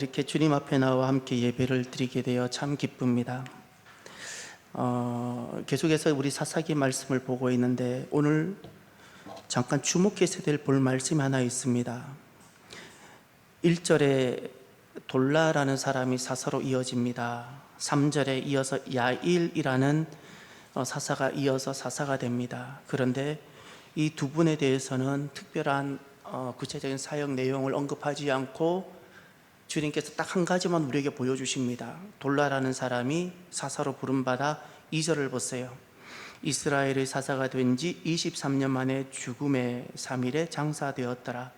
이렇게 주님 앞에 나와 함께 예배를 드리게 되어 참 기쁩니다. 계속해서 우리 사사기 말씀을 보고 있는데 오늘 잠깐 주목해서 볼 말씀이 하나 있습니다. 1절에 돌라라는 사람이 사사로 이어집니다. 3절에 이어서 야일이라는 사사가 이어서 사사가 됩니다. 그런데 이 두 분에 대해서는 특별한 구체적인 사역 내용을 언급하지 않고 주님께서 딱 한 가지만 우리에게 보여주십니다. 돌라라는 사람이 사사로 부름받아 2절을 보세요. 이스라엘의 사사가 된 지 23년 만에 죽음의 3일에 장사되었더라.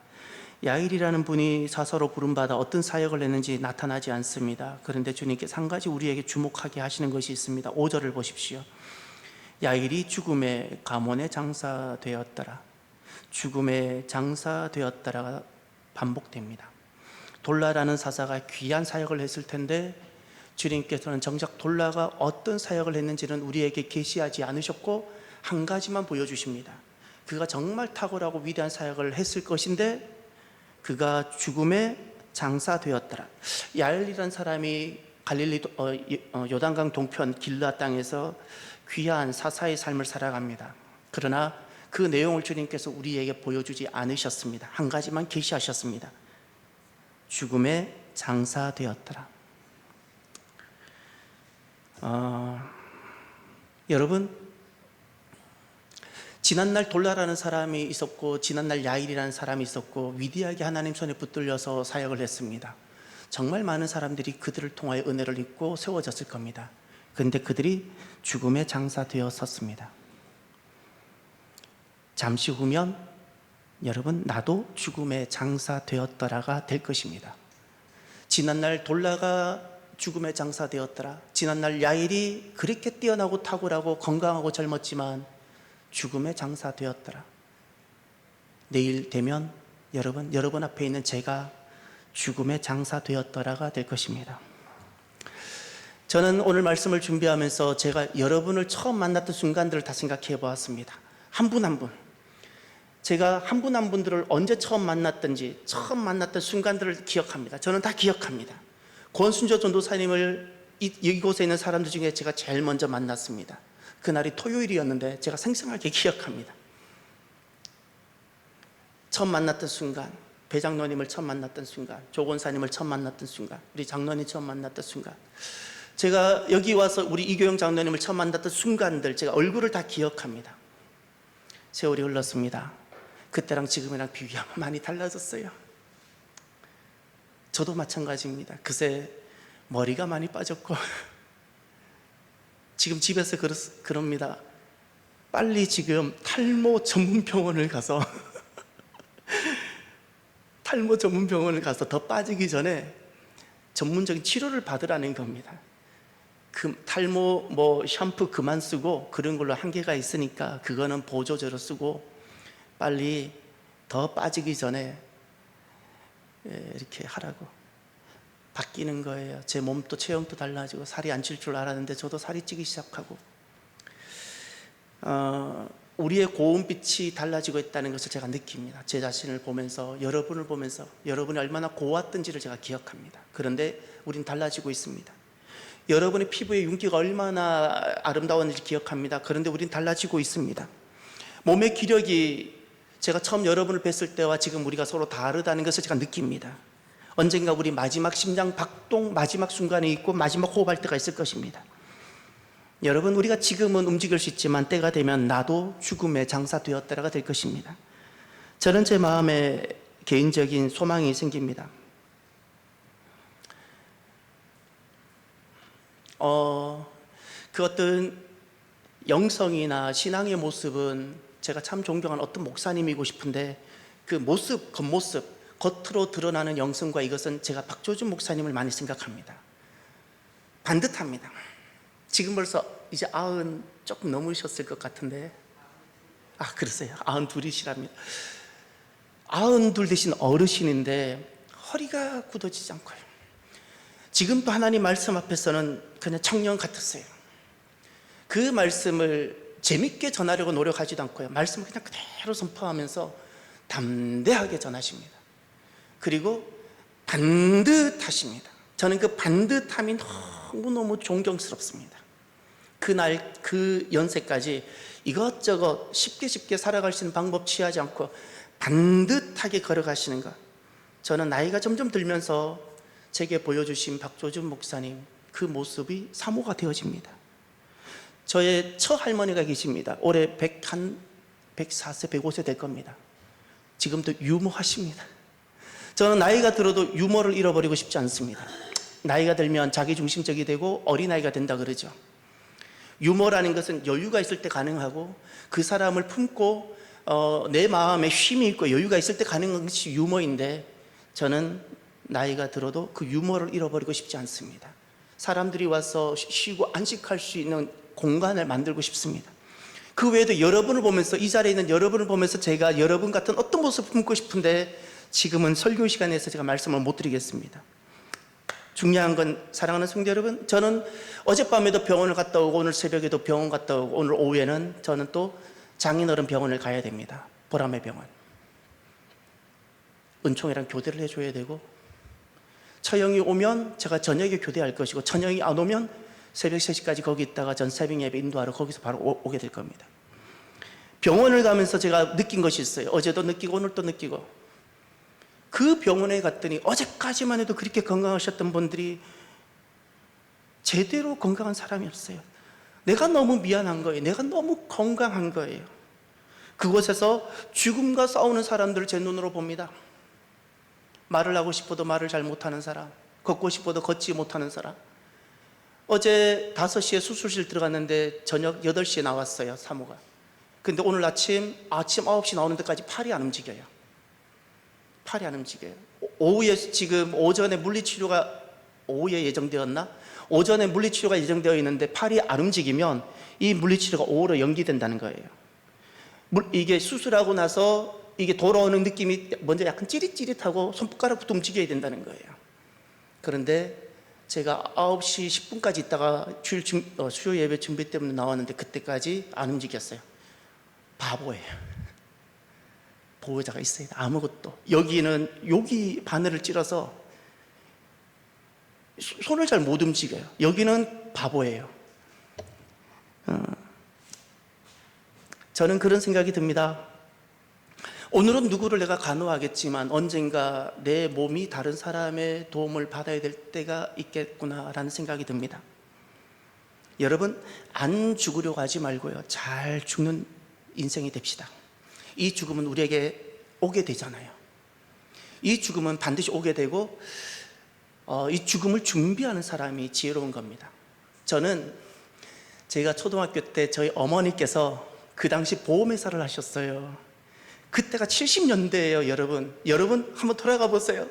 야일이라는 분이 사사로 부름받아 어떤 사역을 했는지 나타나지 않습니다. 그런데 주님께서 한 가지 우리에게 주목하게 하시는 것이 있습니다. 5절을 보십시오. 야일이 죽음의 가문에 장사되었더라. 죽음의 장사되었더라가 반복됩니다. 돌라라는 사사가 귀한 사역을 했을 텐데 주님께서는 정작 돌라가 어떤 사역을 했는지는 우리에게 계시하지 않으셨고 한 가지만 보여주십니다. 그가 정말 탁월하고 위대한 사역을 했을 것인데 그가 죽음에 장사되었더라. 야일이라는 사람이 갈릴리 요단강 동편 길르앗 땅에서 귀한 사사의 삶을 살아갑니다. 그러나 그 내용을 주님께서 우리에게 보여주지 않으셨습니다. 한 가지만 계시하셨습니다. 죽음에 장사되었더라. 여러분, 지난날 돌라라는 사람이 있었고 지난날 야일이라는 사람이 있었고 위대하게 하나님 손에 붙들려서 사역을 했습니다. 정말 많은 사람들이 그들을 통하여 은혜를 입고 세워졌을 겁니다. 그런데 그들이 죽음에 장사되었었습니다. 잠시 후면 여러분, 나도 죽음에 장사되었더라가 될 것입니다. 지난날 돌라가 죽음에 장사되었더라. 지난날 야일이 그렇게 뛰어나고 탁월하고 건강하고 젊었지만 죽음에 장사되었더라. 내일 되면 여러분 앞에 있는 제가 죽음에 장사되었더라가 될 것입니다. 저는 오늘 말씀을 준비하면서 제가 여러분을 처음 만났던 순간들을 다 생각해 보았습니다. 한 분 한 분. 제가 한 분 한 분들을 언제 처음 만났던지 처음 만났던 순간들을 기억합니다. 저는 다 기억합니다. 권순조 전도사님을 이곳에 있는 사람들 중에 제가 제일 먼저 만났습니다. 그날이 토요일이었는데 제가 생생하게 기억합니다. 처음 만났던 순간, 배 장로님을 처음 만났던 순간, 조 권사님을 처음 만났던 순간, 우리 장로님 처음 만났던 순간, 제가 여기 와서 우리 이교영 장로님을 처음 만났던 순간들, 제가 얼굴을 다 기억합니다. 세월이 흘렀습니다. 그때랑 지금이랑 비교하면 많이 달라졌어요. 저도 마찬가지입니다. 그새 머리가 많이 빠졌고 지금 집에서 그럽니다. 빨리 지금 탈모 전문 병원을 가서 탈모 전문 병원을 가서 더 빠지기 전에 전문적인 치료를 받으라는 겁니다. 탈모 샴푸 그만 쓰고 그런 걸로 한계가 있으니까 그거는 보조제로 쓰고 빨리 더 빠지기 전에 이렇게 하라고 바뀌는 거예요. 제 몸도 체형도 달라지고 살이 안 찔 줄 알았는데 저도 살이 찌기 시작하고 우리의 고운빛이 달라지고 있다는 것을 제가 느낍니다. 제 자신을 보면서 여러분을 보면서 여러분이 얼마나 고왔던지를 제가 기억합니다. 그런데 우린 달라지고 있습니다. 여러분의 피부의 윤기가 얼마나 아름다웠는지 기억합니다. 그런데 우린 달라지고 있습니다. 몸의 기력이 제가 처음 여러분을 뵀을 때와 지금 우리가 서로 다르다는 것을 제가 느낍니다. 언젠가 우리 마지막 심장 박동 마지막 순간이 있고 마지막 호흡할 때가 있을 것입니다. 여러분, 우리가 지금은 움직일 수 있지만 때가 되면 나도 죽음에 장사되었다라가 될 것입니다. 저는 제 마음에 개인적인 소망이 생깁니다. 그 어떤 영성이나 신앙의 모습은 제가 참 존경하는 어떤 목사님이고 싶은데 그 모습, 겉모습, 겉으로 드러나는 영성과 이것은 제가 박조준 목사님을 많이 생각합니다. 반듯합니다. 지금 벌써 이제 90 조금 넘으셨을 것 같은데 그러세요. 92이시랍니다. 92 되신 어르신인데 허리가 굳어지지 않고요. 지금도 하나님 말씀 앞에서는 그냥 청년 같았어요. 그 말씀을 재밌게 전하려고 노력하지도 않고요. 말씀을 그냥 그대로 선포하면서 담대하게 전하십니다. 그리고 반듯하십니다. 저는 그 반듯함이 너무너무 존경스럽습니다. 그날 그 연세까지 이것저것 쉽게 살아갈 수 있는 방법 취하지 않고 반듯하게 걸어가시는 것, 저는 나이가 점점 들면서 제게 보여주신 박조준 목사님 그 모습이 사모가 되어집니다. 저의 처할머니가 계십니다. 올해 104세 105세 될 겁니다. 지금도 유머하십니다. 저는 나이가 들어도 유머를 잃어버리고 싶지 않습니다. 나이가 들면 자기중심적이 되고 어린아이가 된다 그러죠. 유머라는 것은 여유가 있을 때 가능하고 그 사람을 품고 내 마음에 쉼이 있고 여유가 있을 때 가능한 것이 유머인데, 저는 나이가 들어도 그 유머를 잃어버리고 싶지 않습니다. 사람들이 와서 쉬고 안식할 수 있는 공간을 만들고 싶습니다. 그 외에도 여러분을 보면서, 이 자리에 있는 여러분을 보면서 제가 여러분 같은 어떤 모습을 품고 싶은데 지금은 설교 시간에서 제가 말씀을 못 드리겠습니다. 중요한 건, 사랑하는 성도 여러분, 저는 어젯밤에도 병원을 갔다 오고 오늘 새벽에도 병원 갔다 오고 오늘 오후에는 저는 또 장인어른 병원을 가야 됩니다. 보람의 병원. 은총이랑 교대를 해줘야 되고, 처형이 오면 제가 저녁에 교대할 것이고, 처형이 안 오면 새벽 3시까지 거기 있다가 전 새벽 예배 인도하러 거기서 바로 오게 될 겁니다. 병원을 가면서 제가 느낀 것이 있어요. 어제도 느끼고 오늘도 느끼고, 그 병원에 갔더니 어제까지만 해도 그렇게 건강하셨던 분들이 제대로 건강한 사람이 없어요. 내가 너무 미안한 거예요. 내가 너무 건강한 거예요. 그곳에서 죽음과 싸우는 사람들을 제 눈으로 봅니다. 말을 하고 싶어도 말을 잘 못하는 사람, 걷고 싶어도 걷지 못하는 사람. 어제 5시에 수술실 들어갔는데 저녁 8시에 나왔어요, 사모가. 근데 오늘 아침 9시 나오는 데까지 팔이 안 움직여요. 팔이 안 움직여요. 오후에, 지금 오전에 물리치료가 오후에 예정되었나? 오전에 물리치료가 예정되어 있는데 팔이 안 움직이면 이 물리치료가 오후로 연기된다는 거예요. 이게 수술하고 나서 이게 돌아오는 느낌이 먼저 약간 찌릿찌릿하고 손가락부터 움직여야 된다는 거예요. 그런데 제가 9시 10분까지 있다가 수요 예배 준비 때문에 나왔는데 그때까지 안 움직였어요. 바보예요. 보호자가 있어야 돼. 아무것도. 여기 바늘을 찔러서 손을 잘 못 움직여요. 여기는 바보예요. 저는 그런 생각이 듭니다. 오늘은 누구를 내가 간호하겠지만 언젠가 내 몸이 다른 사람의 도움을 받아야 될 때가 있겠구나라는 생각이 듭니다. 여러분, 안 죽으려고 하지 말고요, 잘 죽는 인생이 됩시다. 이 죽음은 우리에게 오게 되잖아요. 이 죽음은 반드시 오게 되고, 이 죽음을 준비하는 사람이 지혜로운 겁니다. 저는 제가 초등학교 때 저희 어머니께서 그 당시 보험회사를 하셨어요. 그때가 70년대예요, 여러분. 여러분 한번 돌아가 보세요.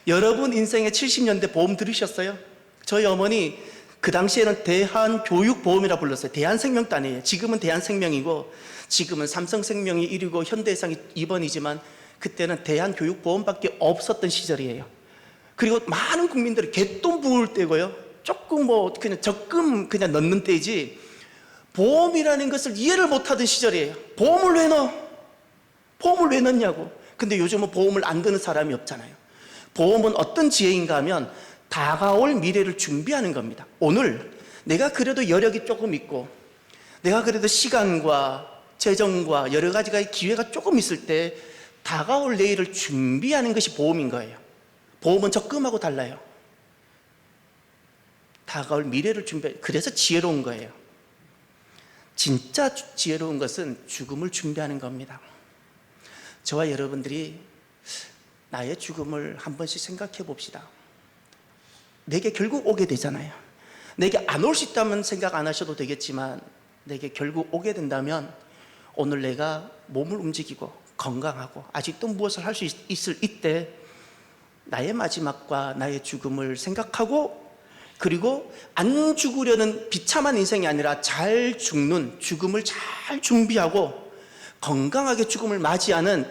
여러분 인생에 70년대 보험 들으셨어요? 저희 어머니 그 당시에는 대한교육보험이라 불렀어요. 대한생명도 아니에요. 지금은 대한생명이고, 지금은 삼성생명이 1위고 현대해상이 2번이지만 그때는 대한교육보험밖에 없었던 시절이에요. 그리고 많은 국민들이 개돈 부을 때고요, 조금 그냥 적금 그냥 넣는 때이지 보험이라는 것을 이해를 못하던 시절이에요. 보험을 왜 넣어? 보험을 왜 넣냐고. 근데 요즘은 보험을 안 드는 사람이 없잖아요. 보험은 어떤 지혜인가 하면 다가올 미래를 준비하는 겁니다. 오늘 내가 그래도 여력이 조금 있고, 내가 그래도 시간과 재정과 여러 가지가 기회가 조금 있을 때 다가올 내일을 준비하는 것이 보험인 거예요. 보험은 적금하고 달라요. 다가올 미래를 그래서 지혜로운 거예요. 진짜 지혜로운 것은 죽음을 준비하는 겁니다. 저와 여러분들이 나의 죽음을 한 번씩 생각해 봅시다. 내게 결국 오게 되잖아요. 내게 안 올 수 있다면 생각 안 하셔도 되겠지만, 내게 결국 오게 된다면 오늘 내가 몸을 움직이고 건강하고 아직도 무엇을 할 수 있을 이때 나의 마지막과 나의 죽음을 생각하고, 그리고 안 죽으려는 비참한 인생이 아니라 잘 죽는 죽음을 잘 준비하고 건강하게 죽음을 맞이하는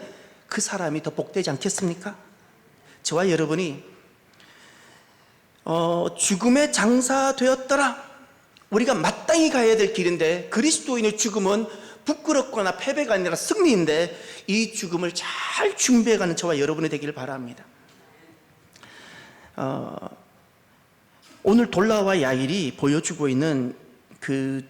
그 사람이 더 복되지 않겠습니까? 저와 여러분이 죽음의 장사되었더라, 우리가 마땅히 가야 될 길인데, 그리스도인의 죽음은 부끄럽거나 패배가 아니라 승리인데, 이 죽음을 잘 준비해가는 저와 여러분이 되기를 바랍니다. 오늘 돌라와 야일이 보여주고 있는 그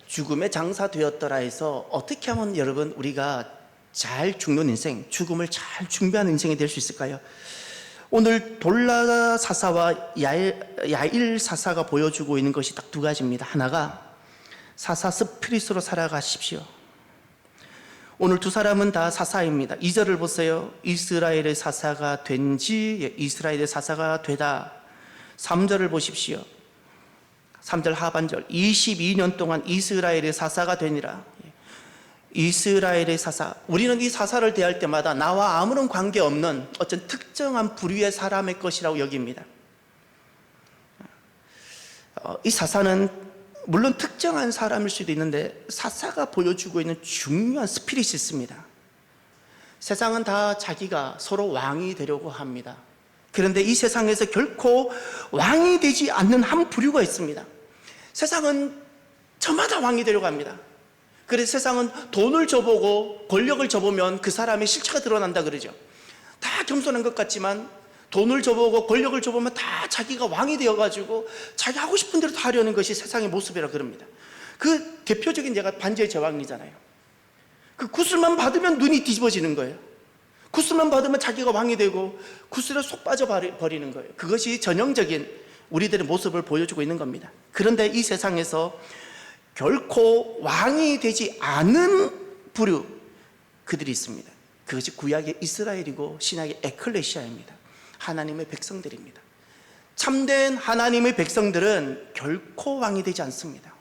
죽음의 장사되었더라에서 어떻게 하면 여러분 우리가 잘 죽는 인생, 죽음을 잘 준비하는 인생이 될 수 있을까요? 오늘 돌라 사사와 야일 사사가 보여주고 있는 것이 딱 두 가지입니다. 하나가 사사 스피릿으로 살아가십시오. 오늘 두 사람은 다 사사입니다. 2절을 보세요. 이스라엘의 사사가 된지 이스라엘의 사사가 되다. 3절을 보십시오. 3절 하반절 22년 동안 이스라엘의 사사가 되니라. 이스라엘의 사사, 우리는 이 사사를 대할 때마다 나와 아무런 관계없는 어떤 특정한 부류의 사람의 것이라고 여깁니다. 이 사사는 물론 특정한 사람일 수도 있는데 사사가 보여주고 있는 중요한 스피릿이 있습니다. 세상은 다 자기가 서로 왕이 되려고 합니다. 그런데 이 세상에서 결코 왕이 되지 않는 한 부류가 있습니다. 세상은 저마다 왕이 되려고 합니다. 그래서 세상은 돈을 줘보고 권력을 줘보면 그 사람의 실체가 드러난다 그러죠. 다 겸손한 것 같지만 돈을 줘보고 권력을 줘보면 다 자기가 왕이 되어가지고 자기 하고 싶은 대로 다 하려는 것이 세상의 모습이라 그럽니다. 그 대표적인 예가 반지의 제왕이잖아요. 그 구슬만 받으면 눈이 뒤집어지는 거예요. 구슬만 받으면 자기가 왕이 되고 구슬에 속 빠져버리는 거예요. 그것이 전형적인 우리들의 모습을 보여주고 있는 겁니다. 그런데 이 세상에서 결코 왕이 되지 않은 부류 그들이 있습니다. 그것이 구약의 이스라엘이고 신약의 에클레시아입니다. 하나님의 백성들입니다. 참된 하나님의 백성들은 결코 왕이 되지 않습니다.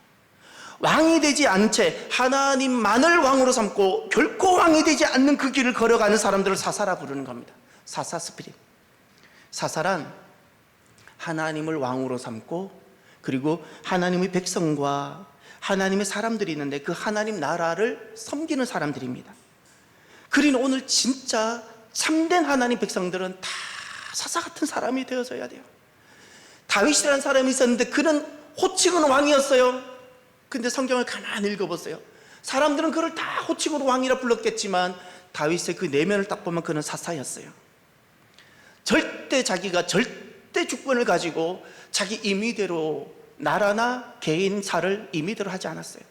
왕이 되지 않은 채 하나님만을 왕으로 삼고 결코 왕이 되지 않는 그 길을 걸어가는 사람들을 사사라 부르는 겁니다. 사사 스피릿. 사사란 하나님을 왕으로 삼고 그리고 하나님의 백성과 하나님의 사람들이 있는데 그 하나님 나라를 섬기는 사람들입니다. 그러니 오늘 진짜 참된 하나님 백성들은 다 사사 같은 사람이 되어져야 돼요. 다윗이라는 사람이 있었는데 그는 호칭은 왕이었어요. 근데 성경을 가만히 읽어보세요. 사람들은 그를 다 호칭으로 왕이라 불렀겠지만 다윗의 그 내면을 딱 보면 그는 사사였어요. 절대 자기가 절대 주권을 가지고 자기 임의대로 나라나 개인사를 임의대로 하지 않았어요.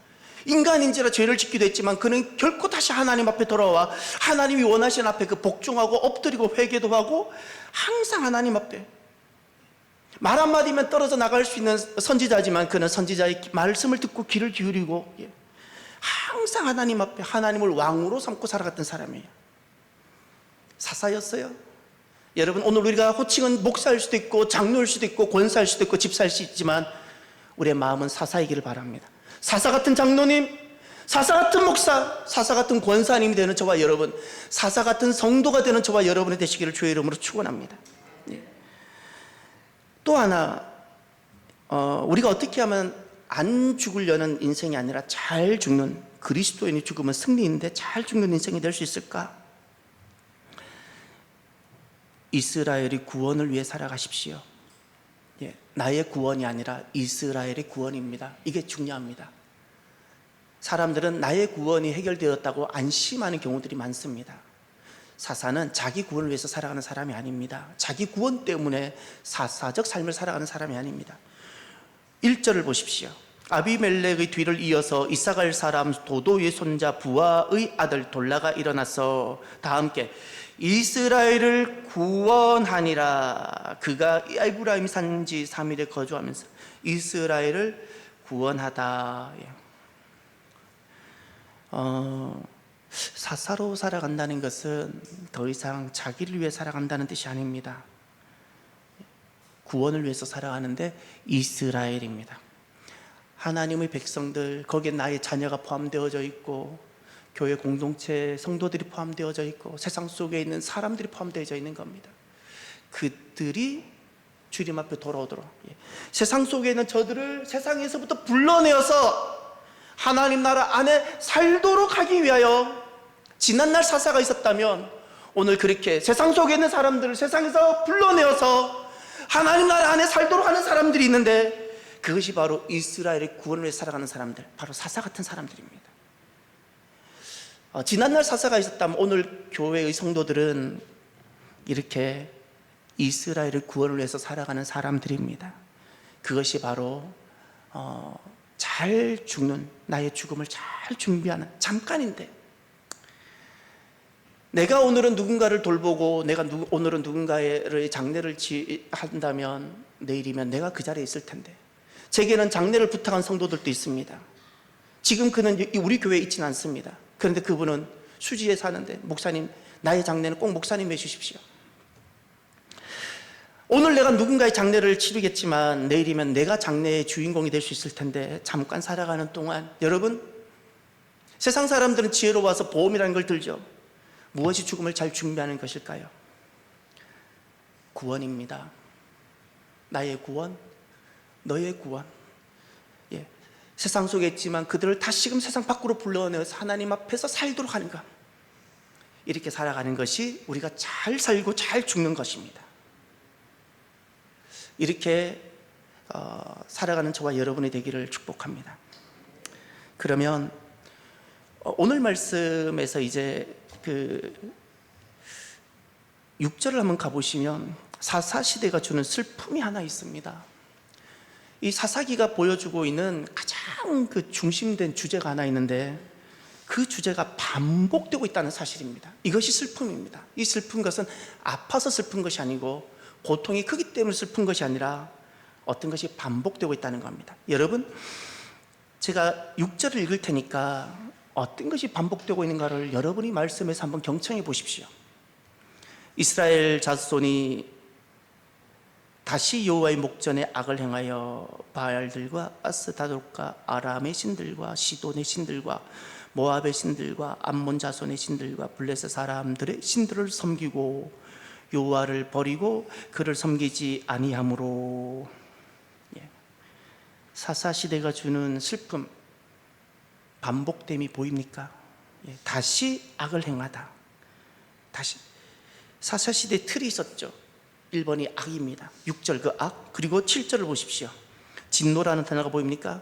인간인지라 죄를 짓기도 했지만 그는 결코 다시 하나님 앞에 돌아와 하나님이 원하시는 앞에 그 복종하고 엎드리고 회개도 하고 항상 하나님 앞에 말 한마디면 떨어져 나갈 수 있는 선지자지만 그는 선지자의 말씀을 듣고 귀를 기울이고 항상 하나님 앞에 하나님을 왕으로 삼고 살아갔던 사람이에요. 사사였어요. 여러분 오늘 우리가 호칭은 목사일 수도 있고 장로일 수도 있고 권사일 수도 있고 집사일 수 있지만 우리의 마음은 사사이기를 바랍니다. 사사 같은 장로님, 사사 같은 목사, 사사 같은 권사님이 되는 저와 여러분, 사사 같은 성도가 되는 저와 여러분이 되시기를 주의 이름으로 축원합니다. 또 하나 우리가 어떻게 하면 안 죽으려는 인생이 아니라 잘 죽는, 그리스도인이 죽으면 승리인데 잘 죽는 인생이 될 수 있을까? 이스라엘이 구원을 위해 살아가십시오. 나의 구원이 아니라 이스라엘의 구원입니다. 이게 중요합니다. 사람들은 나의 구원이 해결되었다고 안심하는 경우들이 많습니다. 사사는 자기 구원을 위해서 살아가는 사람이 아닙니다. 자기 구원 때문에 사사적 삶을 살아가는 사람이 아닙니다. 1절을 보십시오. 아비멜렉의 뒤를 이어서 이사갈 사람 도도의 손자 부하의 아들 돌라가 일어나서 다 함께 이스라엘을 구원하니라. 그가 에브라임 산지 3일에 거주하면서 이스라엘을 구원하다. 사사로 살아간다는 것은 더 이상 자기를 위해 살아간다는 뜻이 아닙니다. 구원을 위해서 살아가는데 이스라엘입니다. 하나님의 백성들, 거기에 나의 자녀가 포함되어져 있고 교회 공동체 성도들이 포함되어져 있고 세상 속에 있는 사람들이 포함되어져 있는 겁니다. 그들이 주님 앞에 돌아오도록, 세상 속에 있는 저들을 세상에서부터 불러내어서 하나님 나라 안에 살도록 하기 위하여 지난날 사사가 있었다면 오늘 그렇게 세상 속에 있는 사람들을 세상에서 불러내어서 하나님 나라 안에 살도록 하는 사람들이 있는데 그것이 바로 이스라엘의 구원을 위해 살아가는 사람들, 바로 사사 같은 사람들입니다. 지난날 사사가 있었다면 오늘 교회의 성도들은 이렇게 이스라엘을 구원을 위해서 살아가는 사람들입니다. 그것이 바로 잘 죽는, 나의 죽음을 잘 준비하는, 잠깐인데 내가 오늘은 누군가를 돌보고 내가 오늘은 누군가의 장례를 한다면 내일이면 내가 그 자리에 있을 텐데, 제게는 장례를 부탁한 성도들도 있습니다. 지금 그는 우리 교회에 있지는 않습니다. 그런데 그분은 수지에 사는데, 목사님 나의 장례는 꼭 목사님 해주십시오. 오늘 내가 누군가의 장례를 치르겠지만 내일이면 내가 장례의 주인공이 될 수 있을 텐데, 잠깐 살아가는 동안, 여러분, 세상 사람들은 지혜로워서 보험이라는 걸 들죠. 무엇이 죽음을 잘 준비하는 것일까요? 구원입니다. 나의 구원, 너의 구원. 예. 세상 속에 있지만 그들을 다시금 세상 밖으로 불러내어서 하나님 앞에서 살도록 하는 것, 이렇게 살아가는 것이 우리가 잘 살고 잘 죽는 것입니다. 이렇게 살아가는 저와 여러분이 되기를 축복합니다. 그러면 오늘 말씀에서 이제 그 6절을 한번 가보시면 사사시대가 주는 슬픔이 하나 있습니다. 이 사사기가 보여주고 있는 가장 그 중심된 주제가 하나 있는데, 그 주제가 반복되고 있다는 사실입니다. 이것이 슬픔입니다. 이 슬픈 것은 아파서 슬픈 것이 아니고, 고통이 크기 때문에 슬픈 것이 아니라 어떤 것이 반복되고 있다는 겁니다. 여러분, 제가 6절을 읽을 테니까 어떤 것이 반복되고 있는가를 여러분이 말씀에서 한번 경청해 보십시오. 이스라엘 자손이 다시 여호와의 목전에 악을 행하여 바알들과 아스타롯과 아람의 신들과 시돈의 신들과 모압의 신들과 암몬 자손의 신들과 블레셋 사람들의 신들을 섬기고 여호와를 버리고 그를 섬기지 아니하므로. 사사시대가 주는 슬픔, 반복됨이 보입니까? 다시 악을 행하다. 다시. 사사시대 틀이 있었죠. 1번이 악입니다. 6절 그 악, 그리고 7절을 보십시오. 진노라는 단어가 보입니까?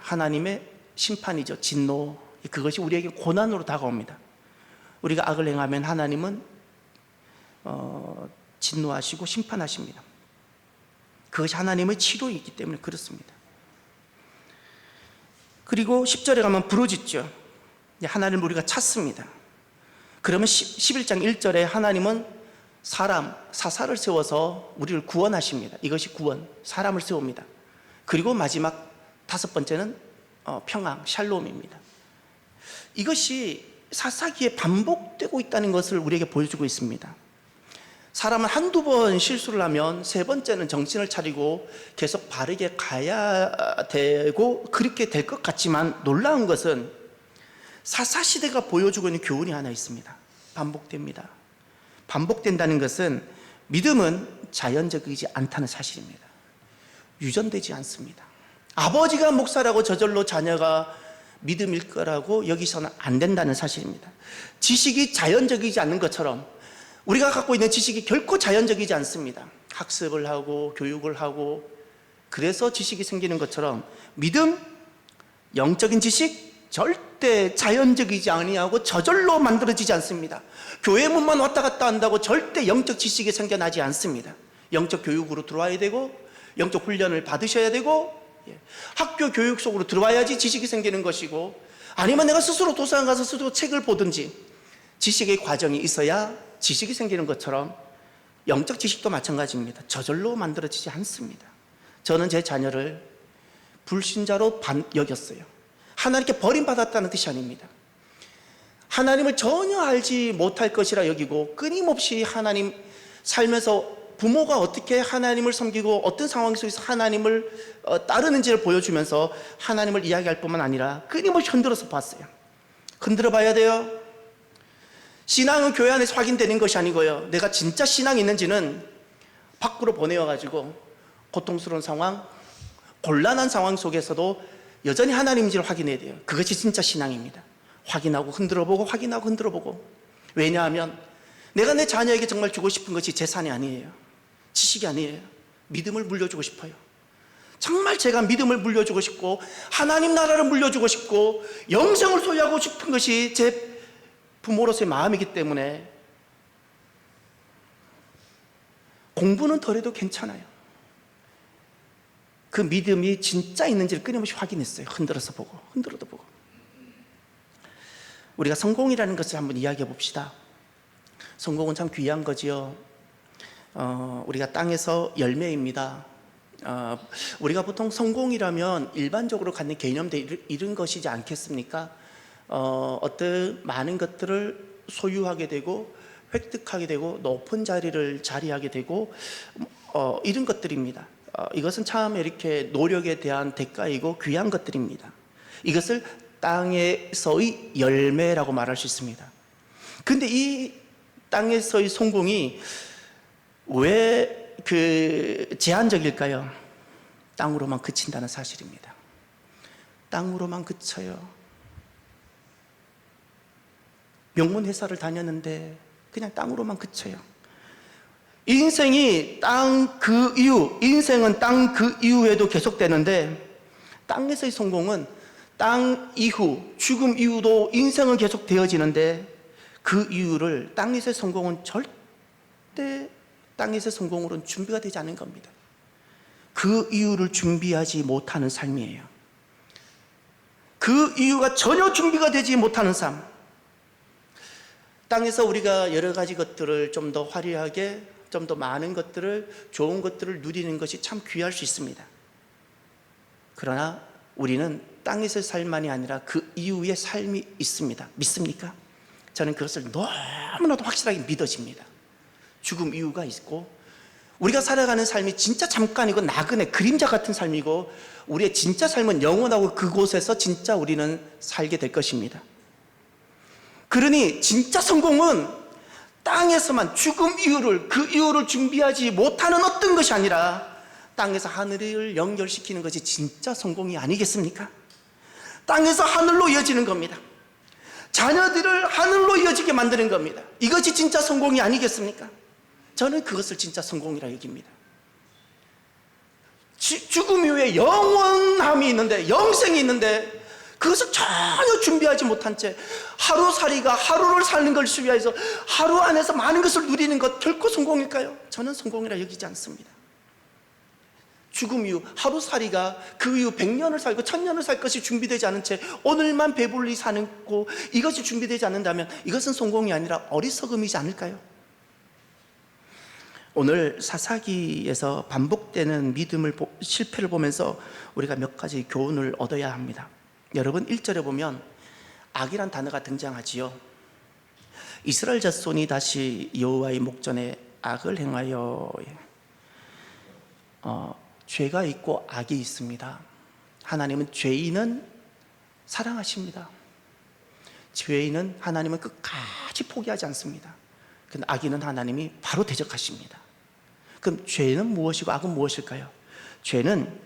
하나님의 심판이죠. 진노. 그것이 우리에게 고난으로 다가옵니다. 우리가 악을 행하면 하나님은 진노하시고 심판하십니다. 그것이 하나님의 치료이기 때문에 그렇습니다. 그리고 10절에 가면 부르짖죠. 하나님을 우리가 찾습니다. 그러면 11장 1절에 하나님은 사사를 세워서 우리를 구원하십니다. 이것이 구원, 사람을 세웁니다. 그리고 마지막 5번째는 평강, 샬롬입니다. 이것이 사사기에 반복되고 있다는 것을 우리에게 보여주고 있습니다. 사람은 한두 번 실수를 하면 세 번째는 정신을 차리고 계속 바르게 가야 되고 그렇게 될 것 같지만, 놀라운 것은 사사시대가 보여주고 있는 교훈이 하나 있습니다. 반복됩니다. 반복된다는 것은 믿음은 자연적이지 않다는 사실입니다. 유전되지 않습니다. 아버지가 목사라고 저절로 자녀가 믿음일 거라고 여기서는 안 된다는 사실입니다. 지식이 자연적이지 않는 것처럼 우리가 갖고 있는 지식이 결코 자연적이지 않습니다. 학습을 하고 교육을 하고 그래서 지식이 생기는 것처럼 믿음, 영적인 지식 절대 자연적이지 아니하고 저절로 만들어지지 않습니다. 교회 문만 왔다 갔다 한다고 절대 영적 지식이 생겨나지 않습니다. 영적 교육으로 들어와야 되고 영적 훈련을 받으셔야 되고 학교 교육 속으로 들어와야지 지식이 생기는 것이고, 아니면 내가 스스로 도서관 가서 스스로 책을 보든지 지식의 과정이 있어야 지식이 생기는 것처럼 영적 지식도 마찬가지입니다. 저절로 만들어지지 않습니다. 저는 제 자녀를 불신자로 여겼어요. 하나님께 버림받았다는 뜻이 아닙니다. 하나님을 전혀 알지 못할 것이라 여기고 끊임없이 하나님 살면서 부모가 어떻게 하나님을 섬기고 어떤 상황 속에서 하나님을 따르는지를 보여주면서 하나님을 이야기할 뿐만 아니라 끊임없이 흔들어서 봤어요. 흔들어 봐야 돼요. 신앙은 교회 안에서 확인되는 것이 아니고요, 내가 진짜 신앙이 있는지는 밖으로 보내어가지고 고통스러운 상황, 곤란한 상황 속에서도 여전히 하나님인지를 확인해야 돼요. 그것이 진짜 신앙입니다. 확인하고 흔들어보고 확인하고 흔들어보고. 왜냐하면 내가 내 자녀에게 정말 주고 싶은 것이 재산이 아니에요, 지식이 아니에요. 믿음을 물려주고 싶어요. 정말 제가 믿음을 물려주고 싶고 하나님 나라를 물려주고 싶고 영생을 소유하고 싶은 것이 제 부모로서의 마음이기 때문에 공부는 덜해도 괜찮아요. 그 믿음이 진짜 있는지를 끊임없이 확인했어요. 흔들어서 보고, 흔들어도 보고. 우리가 성공이라는 것을 한번 이야기해 봅시다. 성공은 참 귀한 거지요. 우리가 땅에서 열매입니다. 우리가 보통 성공이라면 일반적으로 갖는 개념들 이런 것이지 않겠습니까? 어떤 많은 것들을 소유하게 되고 획득하게 되고 높은 자리를 자리하게 되고 이런 것들입니다. 이것은 참 이렇게 노력에 대한 대가이고 귀한 것들입니다. 이것을 땅에서의 열매라고 말할 수 있습니다. 그런데 이 땅에서의 성공이 왜 제한적일까요? 땅으로만 그친다는 사실입니다. 땅으로만 그쳐요. 명문 회사를 다녔는데 그냥 땅으로만 그쳐요. 인생이 땅 그 이후, 인생은 땅 그 이후에도 계속되는데 땅에서의 성공은 땅 이후, 죽음 이후도 인생은 계속 되어지는데 그 이유를 땅에서의 성공은 절대 땅에서의 성공으로는 준비가 되지 않은 겁니다. 그 이유를 준비하지 못하는 삶이에요. 그 이유가 전혀 준비가 되지 못하는 삶. 땅에서 우리가 여러 가지 것들을 좀 더 화려하게, 좀 더 많은 것들을, 좋은 것들을 누리는 것이 참 귀할 수 있습니다. 그러나 우리는 땅에서의 삶만이 아니라 그 이후의 삶이 있습니다. 믿습니까? 저는 그것을 너무나도 확실하게 믿어집니다. 죽음 이후가 있고, 우리가 살아가는 삶이 진짜 잠깐이고 나그네 그림자 같은 삶이고, 우리의 진짜 삶은 영원하고 그곳에서 진짜 우리는 살게 될 것입니다. 그러니 진짜 성공은 땅에서만 죽음 이후를, 그 이후를 준비하지 못하는 어떤 것이 아니라 땅에서 하늘을 연결시키는 것이 진짜 성공이 아니겠습니까? 땅에서 하늘로 이어지는 겁니다. 자녀들을 하늘로 이어지게 만드는 겁니다. 이것이 진짜 성공이 아니겠습니까? 저는 그것을 진짜 성공이라 여깁니다. 죽음 이후에 영원함이 있는데, 영생이 있는데 그것을 전혀 준비하지 못한 채 하루살이가 하루를 사는 것을 위해서 하루 안에서 많은 것을 누리는 것 결코 성공일까요? 저는 성공이라 여기지 않습니다. 죽음 이후 하루살이가 그 이후 100년을 살고 1000년을 살 것이 준비되지 않은 채 오늘만 배불리 사는 거, 이것이 준비되지 않는다면 이것은 성공이 아니라 어리석음이지 않을까요? 오늘 사사기에서 반복되는 믿음을 실패를 보면서 우리가 몇 가지 교훈을 얻어야 합니다. 여러분 1절에 보면 악이란 단어가 등장하지요. 이스라엘 자손이 다시 여호와의 목전에 악을 행하여, 죄가 있고 악이 있습니다. 하나님은 죄인은 사랑하십니다. 죄인은 하나님은 끝까지 포기하지 않습니다. 그런데 악인은 하나님이 바로 대적하십니다. 그럼 죄는 무엇이고 악은 무엇일까요? 죄는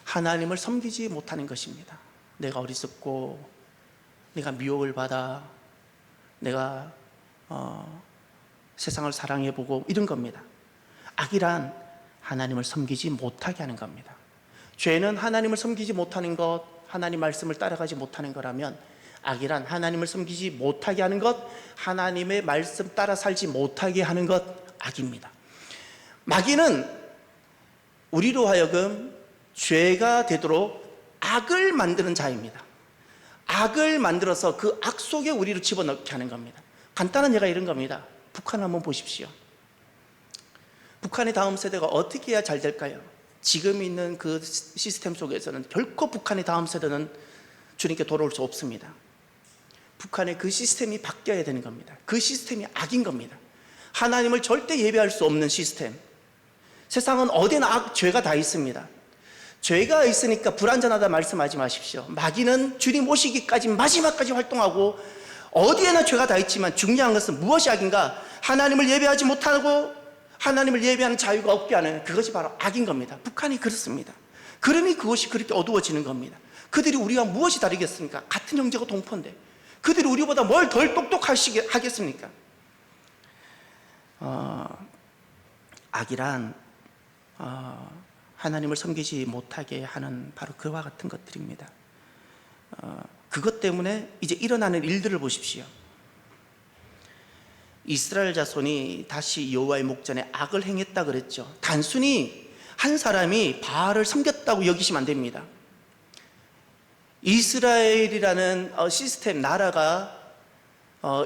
하나님을 섬기지 못하는 것입니다. 내가 어리석고 내가 미혹을 받아 내가 세상을 사랑해보고 이런 겁니다. 악이란 하나님을 섬기지 못하게 하는 겁니다. 죄는 하나님을 섬기지 못하는 것, 하나님 말씀을 따라가지 못하는 거라면, 악이란 하나님을 섬기지 못하게 하는 것, 하나님의 말씀 따라 살지 못하게 하는 것, 악입니다. 마귀는 우리로 하여금 죄가 되도록 악을 만드는 자입니다. 악을 만들어서 그 악 속에 우리를 집어넣게 하는 겁니다. 간단한 예가 이런 겁니다. 북한 한번 보십시오. 북한의 다음 세대가 어떻게 해야 잘 될까요? 지금 있는 그 시스템 속에서는 결코 북한의 다음 세대는 주님께 돌아올 수 없습니다. 북한의 그 시스템이 바뀌어야 되는 겁니다. 그 시스템이 악인 겁니다. 하나님을 절대 예배할 수 없는 시스템. 세상은 어디나 죄가 다 있습니다. 죄가 있으니까 불완전하다 말씀하지 마십시오. 마귀는 주님 오시기까지 마지막까지 활동하고, 어디에나 죄가 다 있지만 중요한 것은 무엇이 악인가? 하나님을 예배하지 못하고 하나님을 예배하는 자유가 없게 하는 그것이 바로 악인 겁니다. 북한이 그렇습니다. 그러니 그것이 그렇게 어두워지는 겁니다. 그들이 우리와 무엇이 다르겠습니까? 같은 형제가 동포인데 그들이 우리보다 뭘 덜 똑똑하겠습니까? 악이란 하나님을 섬기지 못하게 하는 바로 그와 같은 것들입니다. 그것 때문에 이제 일어나는 일들을 보십시오. 이스라엘 자손이 다시 여호와의 목전에 악을 행했다 그랬죠. 단순히 한 사람이 바알을 섬겼다고 여기시면 안 됩니다. 이스라엘이라는 시스템, 나라가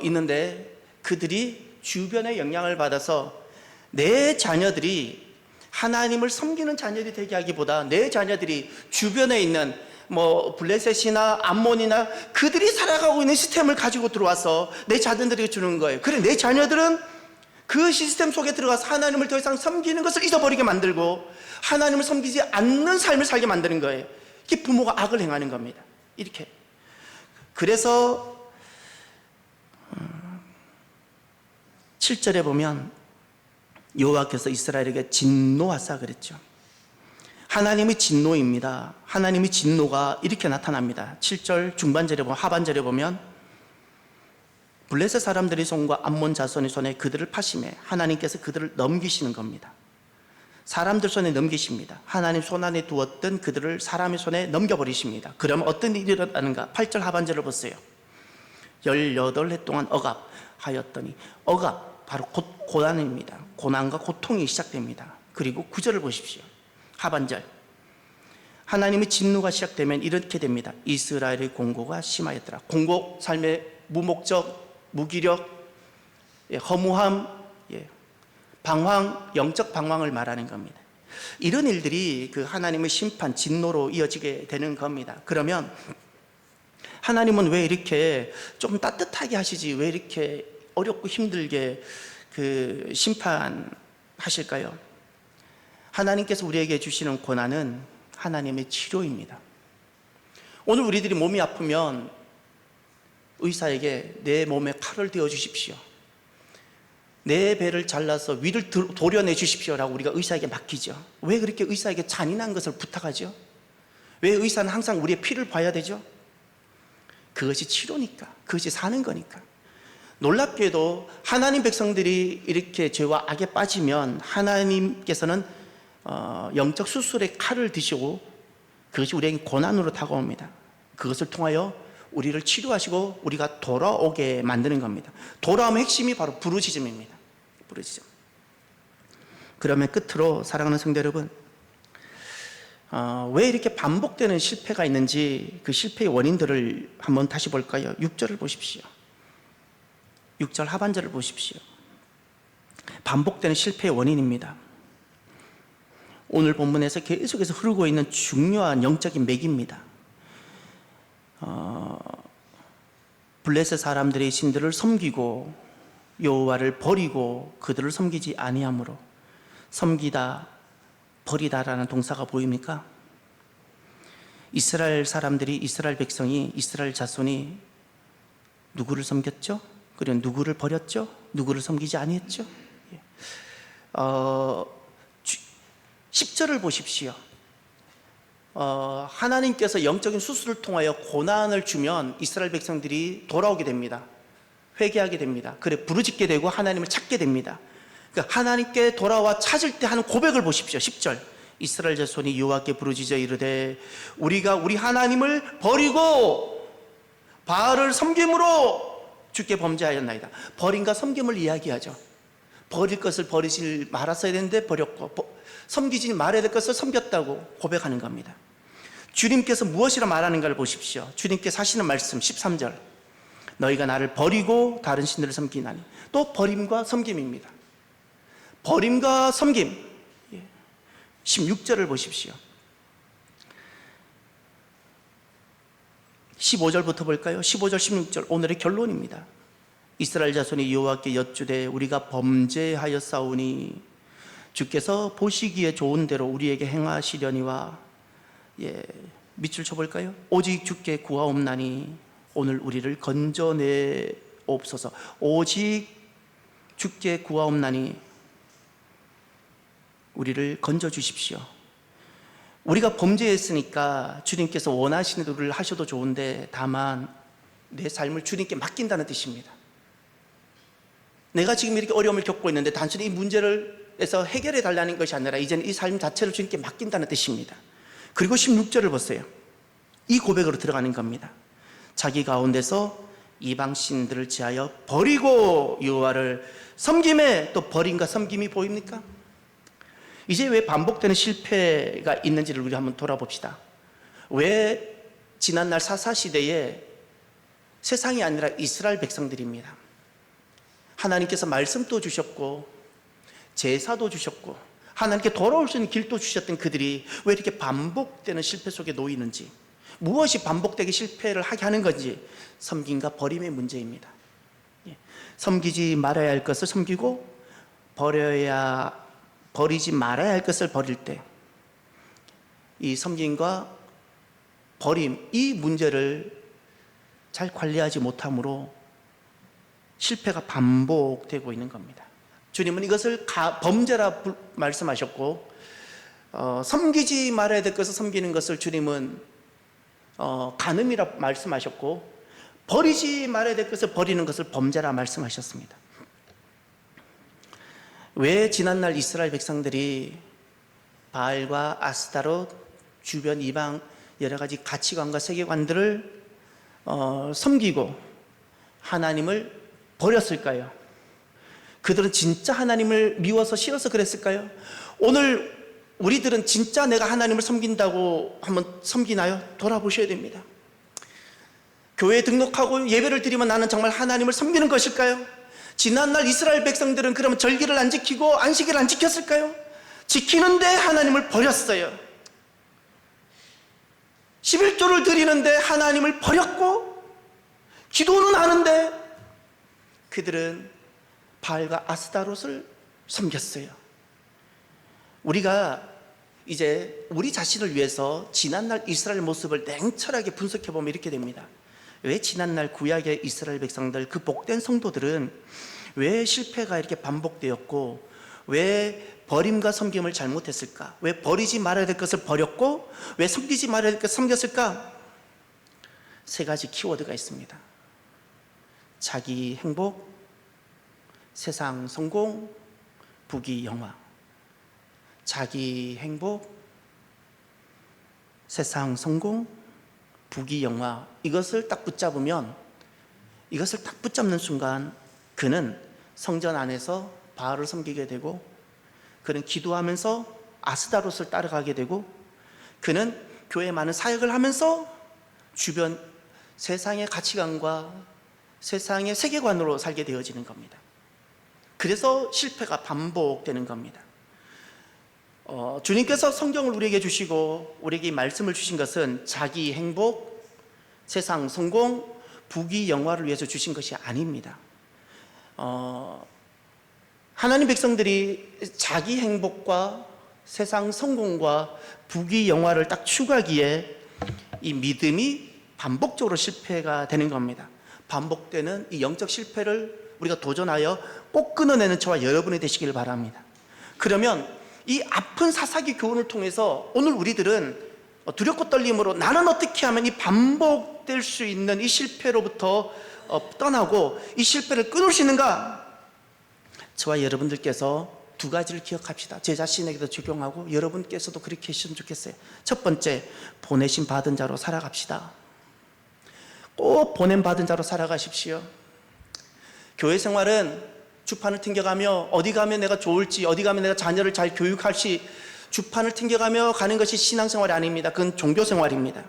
있는데 그들이 주변의 영향을 받아서 내 자녀들이 하나님을 섬기는 자녀들이 되게 하기보다 내 자녀들이 주변에 있는 블레셋이나 암몬이나 그들이 살아가고 있는 시스템을 가지고 들어와서 내 자녀들에게 주는 거예요. 그래, 내 자녀들은 그 시스템 속에 들어가서 하나님을 더 이상 섬기는 것을 잊어버리게 만들고 하나님을 섬기지 않는 삶을 살게 만드는 거예요. 이게 부모가 악을 행하는 겁니다. 이렇게. 그래서 7절에 보면 여호와께서 이스라엘에게 진노하사 그랬죠. 하나님의 진노입니다. 하나님의 진노가 이렇게 나타납니다. 7절 중반절에 보면, 하반절에 보면 블레셋 사람들의 손과 암몬 자손의 손에 그들을 파심해 하나님께서 그들을 넘기시는 겁니다. 사람들 손에 넘기십니다. 하나님 손 안에 두었던 그들을 사람의 손에 넘겨버리십니다. 그러면 어떤 일이 일어나는가? 8절 하반절을 보세요. 18해 동안 억압하였더니, 억압 바로 고난입니다. 고난과 고통이 시작됩니다. 그리고 9절을 보십시오. 하반절, 하나님의 진노가 시작되면 이렇게 됩니다. 이스라엘의 공고가 심하였더라. 공고, 삶의 무목적, 무기력, 허무함, 방황, 영적 방황을 말하는 겁니다. 이런 일들이 그 하나님의 심판, 진노로 이어지게 되는 겁니다. 그러면 하나님은 왜 이렇게 좀 따뜻하게 하시지, 왜 이렇게 어렵고 힘들게 그 심판하실까요? 하나님께서 우리에게 주시는 고난은 하나님의 치료입니다. 오늘 우리들이 몸이 아프면 의사에게 내 몸에 칼을 대어 주십시오, 내 배를 잘라서 위를 도려내 주십시오라고 우리가 의사에게 맡기죠. 왜 그렇게 의사에게 잔인한 것을 부탁하죠? 왜 의사는 항상 우리의 피를 봐야 되죠? 그것이 치료니까, 그것이 사는 거니까. 놀랍게도 하나님 백성들이 이렇게 죄와 악에 빠지면 하나님께서는 영적 수술의 칼을 드시고 그것이 우리에게 고난으로 다가옵니다. 그것을 통하여 우리를 치료하시고 우리가 돌아오게 만드는 겁니다. 돌아옴의 핵심이 바로 부르짖음입니다. 부르짖음. 그러면 끝으로 사랑하는 성도 여러분, 왜 이렇게 반복되는 실패가 있는지 그 실패의 원인들을 한번 다시 볼까요? 6절을 보십시오. 6절 하반절을 보십시오. 반복되는 실패의 원인입니다. 오늘 본문에서 계속해서 흐르고 있는 중요한 영적인 맥입니다. 블레셋 사람들의 신들을 섬기고 여호와를 버리고 그들을 섬기지 아니함으로, 섬기다, 버리다라는 동사가 보입니까? 이스라엘 사람들이, 이스라엘 백성이, 이스라엘 자손이 누구를 섬겼죠? 그리고 누구를 버렸죠? 누구를 섬기지 아니했죠? 10절을 보십시오. 하나님께서 영적인 수술을 통하여 고난을 주면 이스라엘 백성들이 돌아오게 됩니다. 회개하게 됩니다. 그래 부르짖게 되고 하나님을 찾게 됩니다. 그러니까 하나님께 돌아와 찾을 때 하는 고백을 보십시오. 10절, 이스라엘 자손이 여호와께 부르짖어 이르되 우리가 우리 하나님을 버리고 바알을 섬김으로 주께 범죄하였나이다. 버림과 섬김을 이야기하죠. 버릴 것을 버리지 말았어야 되는데 버렸고, 섬기지 말아야 될 것을 섬겼다고 고백하는 겁니다. 주님께서 무엇이라 말하는가를 보십시오. 주님께서 하시는 말씀 13절, 너희가 나를 버리고 다른 신들을 섬기나니. 또 버림과 섬김입니다. 버림과 섬김. 16절을 보십시오. 15절부터 볼까요? 15절 16절 오늘의 결론입니다. 이스라엘 자손이 여호와께 여쭈되 우리가 범죄하였사오니 주께서 보시기에 좋은 대로 우리에게 행하시려니와. 밑줄 쳐볼까요? 오직 주께 구하옵나니 오늘 우리를 건져내옵소서. 오직 주께 구하옵나니 우리를 건져주십시오. 우리가 범죄했으니까 주님께서 원하시는 대로 하셔도 좋은데 다만 내 삶을 주님께 맡긴다는 뜻입니다. 내가 지금 이렇게 어려움을 겪고 있는데 단순히 이 문제를 해서 해결해 달라는 것이 아니라 이제는 이 삶 자체를 주님께 맡긴다는 뜻입니다. 그리고 16절을 보세요. 이 고백으로 들어가는 겁니다. 자기 가운데서 이방신들을 지하여 버리고 여호와를 섬김에 또 버림과 섬김이 보입니까? 이제 왜 반복되는 실패가 있는지를 우리 한번 돌아봅시다. 왜 지난날 사사시대에 세상이 아니라 이스라엘 백성들입니다. 하나님께서 말씀도 주셨고 제사도 주셨고 하나님께 돌아올 수 있는 길도 주셨던 그들이 왜 이렇게 반복되는 실패 속에 놓이는지, 무엇이 반복되게 실패를 하게 하는 건지, 섬김과 버림의 문제입니다. 섬기지 말아야 할 것을 섬기고 버리지 말아야 할 것을 버릴 때 이 섬김과 버림, 이 문제를 잘 관리하지 못함으로 실패가 반복되고 있는 겁니다. 주님은 이것을 범죄라 말씀하셨고, 섬기지 말아야 될 것을 섬기는 것을 주님은 간음이라 말씀하셨고, 버리지 말아야 될 것을 버리는 것을 범죄라 말씀하셨습니다. 왜 지난날 이스라엘 백성들이 바알과 아스타롯, 주변 이방 여러 가지 가치관과 세계관들을 섬기고 하나님을 버렸을까요? 그들은 진짜 하나님을 미워서 싫어서 그랬을까요? 오늘 우리들은 진짜 내가 하나님을 섬긴다고 한번 섬기나요? 돌아보셔야 됩니다. 교회에 등록하고 예배를 드리면 나는 정말 하나님을 섬기는 것일까요? 지난날 이스라엘 백성들은 그러면 절기를 안 지키고 안식일을 안 지켰을까요? 지키는데 하나님을 버렸어요. 11조를 드리는데 하나님을 버렸고, 기도는 하는데 그들은 바알과 아스타롯을 섬겼어요. 우리가 이제 우리 자신을 위해서 지난날 이스라엘 모습을 냉철하게 분석해 보면 이렇게 됩니다. 왜 지난날 구약의 이스라엘 백성들, 그 복된 성도들은 왜 실패가 이렇게 반복되었고, 왜 버림과 섬김을 잘못했을까? 왜 버리지 말아야 될 것을 버렸고, 왜 섬기지 말아야 될 것을 섬겼을까? 세 가지 키워드가 있습니다. 자기 행복, 세상 성공, 부귀 영화. 자기 행복, 세상 성공, 부귀 영화. 이것을 딱 붙잡으면, 이것을 딱 붙잡는 순간 그는 성전 안에서 바알을 섬기게 되고, 그는 기도하면서 아스다롯을 따라가게 되고, 그는 교회에 많은 사역을 하면서 주변 세상의 가치관과 세상의 세계관으로 살게 되어지는 겁니다. 그래서 실패가 반복되는 겁니다. 주님께서 성경을 우리에게 주시고 우리에게 이 말씀을 주신 것은 자기 행복, 세상 성공, 부귀 영화를 위해서 주신 것이 아닙니다. 하나님 백성들이 자기 행복과 세상 성공과 부귀 영화를 딱 추구하기에 이 믿음이 반복적으로 실패가 되는 겁니다. 반복되는 이 영적 실패를 우리가 도전하여 꼭 끊어내는 저와 여러분이 되시길 바랍니다. 그러면 이 아픈 사사기 교훈을 통해서 오늘 우리들은 두렵고 떨림으로 나는 어떻게 하면 이 반복될 수 있는 이 실패로부터 떠나고 이 실패를 끊을 수 있는가? 저와 여러분들께서 두 가지를 기억합시다. 제 자신에게도 적용하고 여러분께서도 그렇게 하시면 좋겠어요. 첫 번째, 보내심 받은 자로 살아갑시다. 꼭 보냄받은 자로 살아가십시오. 교회 생활은 주판을 튕겨가며 어디 가면 내가 좋을지, 어디 가면 내가 자녀를 잘 교육할지 주판을 튕겨가며 가는 것이 신앙생활이 아닙니다. 그건 종교생활입니다.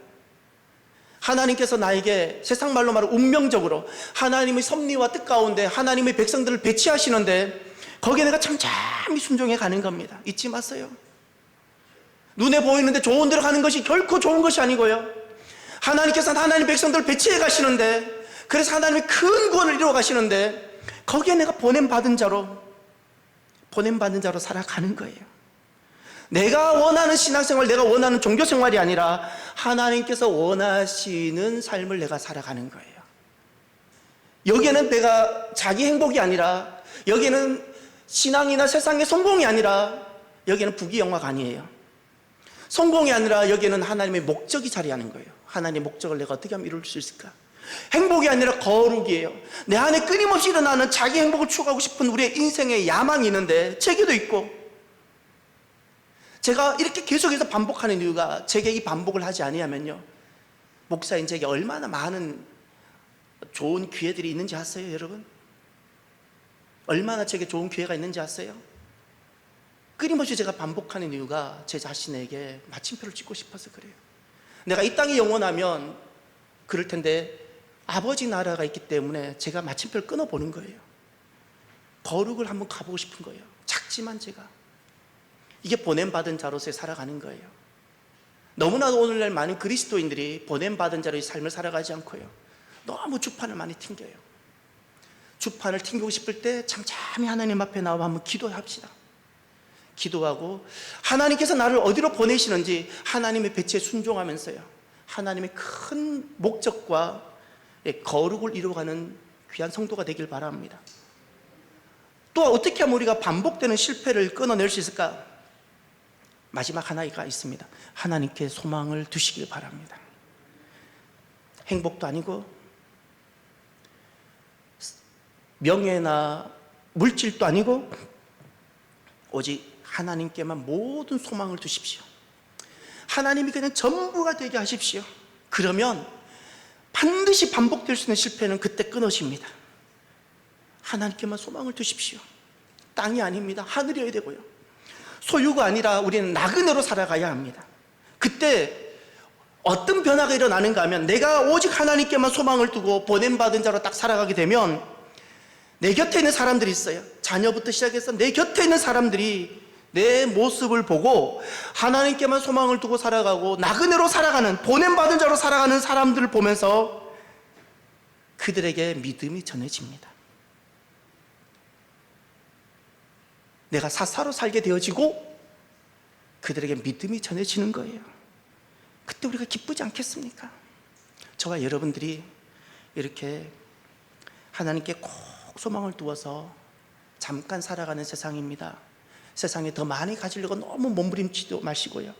하나님께서 나에게 세상 말로 말하면 운명적으로 하나님의 섭리와 뜻 가운데 하나님의 백성들을 배치하시는데 거기에 내가 잠잠히 순종해 가는 겁니다. 잊지 마세요. 눈에 보이는데 좋은 데로 가는 것이 결코 좋은 것이 아니고요, 하나님께서는 하나님 백성들을 배치해 가시는데, 그래서 하나님의 큰 구원을 이루어 가시는데 거기에 내가 보냄받은 자로 살아가는 거예요. 내가 원하는 신앙생활, 내가 원하는 종교생활이 아니라 하나님께서 원하시는 삶을 내가 살아가는 거예요. 여기에는 내가 자기 행복이 아니라, 여기에는 신앙이나 세상의 성공이 아니라, 여기에는 부귀영화가 아니에요. 성공이 아니라 여기에는 하나님의 목적이 자리하는 거예요. 하나님의 목적을 내가 어떻게 하면 이룰 수 있을까? 행복이 아니라 거룩이에요. 내 안에 끊임없이 일어나는 자기 행복을 추구하고 싶은 우리의 인생의 야망이 있는데 제게도 있고, 제가 이렇게 계속해서 반복하는 이유가, 제게 이 반복을 하지 아니하면요, 목사인 제게 얼마나 많은 좋은 기회들이 있는지 아세요, 여러분? 얼마나 제게 좋은 기회가 있는지 아세요? 끊임없이 제가 반복하는 이유가 제 자신에게 마침표를 찍고 싶어서 그래요. 내가 이 땅에 영원하면 그럴 텐데 아버지 나라가 있기 때문에 제가 마침표를 끊어보는 거예요. 거룩을 한번 가보고 싶은 거예요. 작지만 제가 이게 보냄받은 자로서의 살아가는 거예요. 너무나도 오늘날 많은 그리스도인들이 보냄받은 자로의 삶을 살아가지 않고요, 너무 주판을 많이 튕겨요. 주판을 튕기고 싶을 때 잠잠히 하나님 앞에 나와 한번 기도합시다. 기도하고 하나님께서 나를 어디로 보내시는지 하나님의 배치에 순종하면서요, 하나님의 큰 목적과 거룩을 이루어가는 귀한 성도가 되길 바랍니다. 또 어떻게 하면 우리가 반복되는 실패를 끊어낼 수 있을까? 마지막 하나가 있습니다. 하나님께 소망을 두시길 바랍니다. 행복도 아니고 명예나 물질도 아니고 오직 하나님께만 모든 소망을 두십시오. 하나님이 그냥 전부가 되게 하십시오. 그러면 반드시 반복될 수 있는 실패는 그때 끊어집니다. 하나님께만 소망을 두십시오. 땅이 아닙니다. 하늘이어야 되고요, 소유가 아니라 우리는 나그네로 살아가야 합니다. 그때 어떤 변화가 일어나는가 하면, 내가 오직 하나님께만 소망을 두고 보냄받은 자로 딱 살아가게 되면 내 곁에 있는 사람들이 있어요. 자녀부터 시작해서 내 곁에 있는 사람들이 내 모습을 보고 하나님께만 소망을 두고 살아가고 나그네로 살아가는, 보냄받은 자로 살아가는 사람들을 보면서 그들에게 믿음이 전해집니다. 내가 사사로 살게 되어지고 그들에게 믿음이 전해지는 거예요. 그때 우리가 기쁘지 않겠습니까? 저와 여러분들이 이렇게 하나님께 꼭 소망을 두어서 잠깐 살아가는 세상입니다. 세상에 더 많이 가지려고 너무 몸부림치도 마시고요,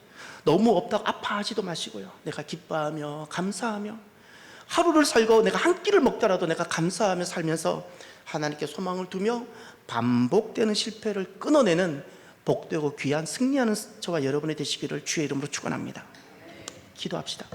너무 없다고 아파하지도 마시고요, 내가 기뻐하며 감사하며 하루를 살고 내가 한 끼를 먹더라도 내가 감사하며 살면서 하나님께 소망을 두며 반복되는 실패를 끊어내는 복되고 귀한 승리하는 저와 여러분이 되시기를 주의 이름으로 축원합니다. 기도합시다.